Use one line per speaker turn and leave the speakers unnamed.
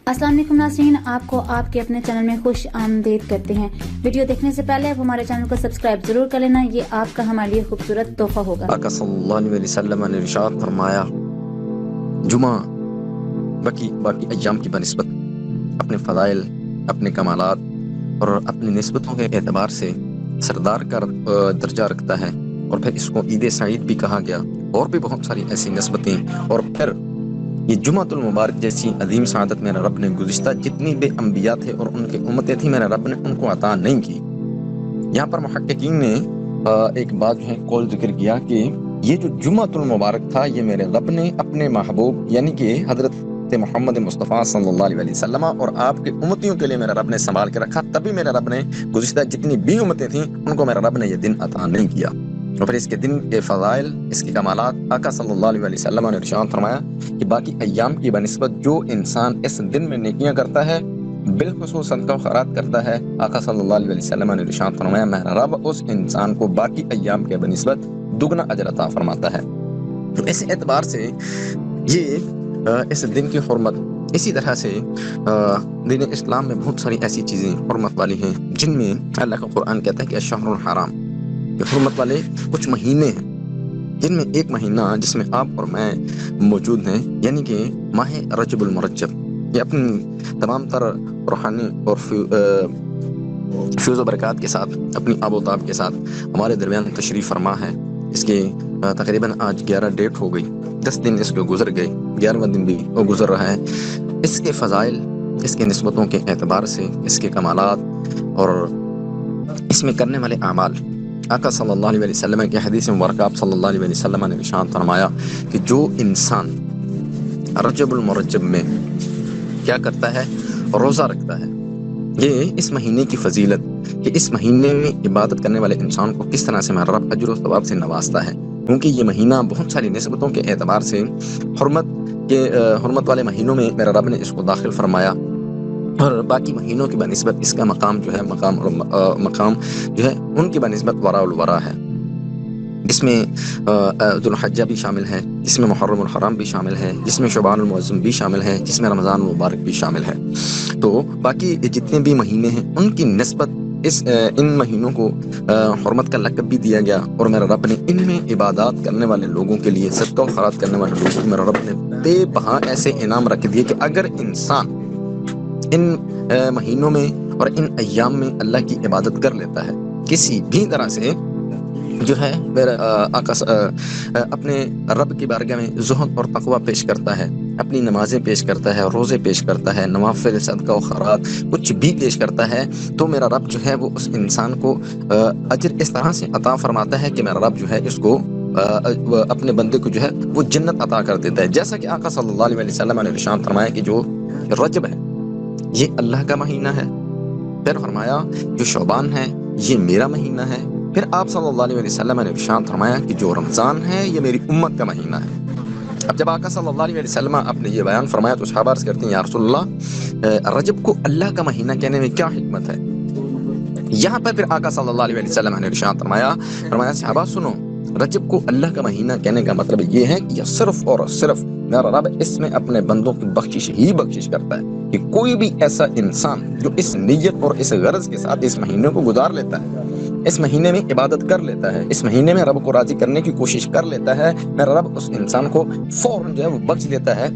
السلام علیکم ناظرین، آپ کو آپ کے اپنے چینل میں خوش آمدید کرتے ہیں۔ ویڈیو دیکھنے سے پہلے آپ ہمارے چینل کو سبسکرائب ضرور کر لینا، یہ آپ کا ہمارے لیے خوبصورت تحفہ ہوگا۔
آقا صلی اللہ علیہ وسلم نے ارشاد فرمایا، جمعہ باقی ایام کی بنسبت اپنے فضائل، اپنے کمالات اور اپنی نسبتوں کے اعتبار سے سردار کا درجہ رکھتا ہے، اور پھر اس کو عید سعید بھی کہا گیا، اور بھی بہت ساری ایسی نسبتیں۔ اور پھر یہ جمعۃ المبارک جیسی عظیم سعادت میرے رب نے گزشتہ جتنی بھی انبیاء تھے اور ان کے امتیں تھیں، میرے رب نے ان کو عطا نہیں کی۔ یہاں پر محققین نے ایک بات جو ہے قول ذکر کیا کہ یہ جو جمعۃ المبارک تھا، یہ میرے رب نے اپنے محبوب یعنی کہ حضرت محمد مصطفیٰ صلی اللہ علیہ وسلم اور آپ کے امتیوں کے لیے میرے رب نے سنبھال کے رکھا، تبھی میرے رب نے گزشتہ جتنی بھی امتیں تھیں ان کو میرے رب نے یہ دن عطا نہیں کیا۔ اور پھر اس کے دن کے فضائل، اس کے کمالات، آقا صلی اللہ علیہ وسلم نے ارشاد فرمایا کہ باقی ایام کی بنسبت جو انسان اس دن میں نیکیاں کرتا ہے، بالخصوص صدقہ و خیرات کرتا ہے، آقا صلی اللہ علیہ وسلم نے ارشاد فرمایا میرا رب اس انسان کو باقی ایام کے بنسبت دگنا اجر عطا فرماتا ہے۔ تو اس اعتبار سے یہ اس دن کی حرمت، اسی طرح سے دین اسلام میں بہت ساری ایسی چیزیں حرمت والی ہیں جن میں اللہ کا قرآن کہتا ہے کہ الشہر الحرام، یہ حرمت والے کچھ مہینے ہیں، جن میں ایک مہینہ جس میں آپ اور میں موجود ہیں، یعنی کہ ماہ رجب المرجب، یہ اپنی تمام تر روحانی اور فیوز و برکات کے ساتھ، اپنی آب و تاب کے ساتھ ہمارے درمیان تشریف فرما ہے۔ اس کے تقریباً آج 11 ڈیٹ ہو گئی، 10 دن اس کے گزر گئے، 11واں دن بھی وہ گزر رہا ہے۔ اس کے فضائل، اس کے نسبتوں کے اعتبار سے، اس کے کمالات اور اس میں کرنے والے اعمال، آقا صلی اللہ علیہ وسلم کی حدیث مبارکہ آپ صلی اللہ علیہ وسلم نے ارشاد فرمایا کہ جو انسان رجب المرجب میں کیا کرتا ہے، روزہ رکھتا ہے، یہ اس مہینے کی فضیلت کہ اس مہینے میں عبادت کرنے والے انسان کو کس طرح سے میرا رب اجر و ثواب سے نوازتا ہے، کیونکہ یہ مہینہ بہت ساری نسبتوں کے اعتبار سے حرمت والے مہینوں میں میرا رب نے اس کو داخل فرمایا، اور باقی مہینوں کی بنسبت اس کا مقام جو ہے مقام جو ہے ان کی بنسبت وراء الورا ہے، جس میں ذو الحجہ بھی شامل ہے، جس میں محرم الحرام بھی شامل ہے، جس میں شعبان المعظم بھی شامل ہے، جس میں رمضان المبارک بھی شامل ہے۔ تو باقی جتنے بھی مہینے ہیں ان کی نسبت ان مہینوں کو حرمت کا لقب بھی دیا گیا، اور میرا رب نے ان میں عبادات کرنے والے لوگوں کے لیے، صدقہ و خیرات کرنے والے لوگوں کو میرا رب نے بے بہا ایسے انعام رکھ دیے کہ اگر انسان ان مہینوں میں اور ان ایام میں اللہ کی عبادت کر لیتا ہے، کسی بھی طرح سے جو ہے آقا اپنے رب کی بارگاہ میں زہد اور تقوی پیش کرتا ہے، اپنی نمازیں پیش کرتا ہے، روزے پیش کرتا ہے، نوافل، صدقہ و خیرات کچھ بھی پیش کرتا ہے، تو میرا رب جو ہے وہ اس انسان کو اجر اس طرح سے عطا فرماتا ہے کہ میرا رب جو ہے اس کو اپنے بندے کو جو ہے وہ جنت عطا کر دیتا ہے۔ جیسا کہ آقا صلی اللہ علیہ وسلم نے ارشاد فرمایا کہ جو رجب ہے یہ اللہ کا مہینہ ہے، پھر فرمایا جو شعبان ہے یہ میرا مہینہ ہے، پھر آپ صلی اللہ علیہ وسلم نے ارشاد فرمایا کہ جو رمضان ہے یہ میری امت کا مہینہ ہے۔ اب جب آقا صلی اللہ علیہ وسلم آپ نے یہ بیان فرمایا تو صحابہ عرض کرتے ہیں یا رسول اللہ، رجب کو اللہ کا مہینہ کہنے میں کیا حکمت ہے؟ یہاں پر پھر آقا صلی اللہ علیہ وسلم نے ارشاد فرمایا صحابہ سنو، رجب کو اللہ کا مہینہ کہنے کا مطلب یہ ہے کہ یہ صرف اور صرف میرا رب اس میں اپنے بندوں کی بخشش ہی بخشش کرتا ہے، کہ کوئی بھی ایسا انسان جو اس نیت اور اس غرض کے ساتھ اس مہینے کو گزار لیتا ہے، اس مہینے میں عبادت کر لیتا ہے، اس مہینے میں رب کو راضی کرنے کی کوشش کر لیتا ہے، میرا رب اس انسان کو فوراً جو ہے وہ بخش دیتا ہے۔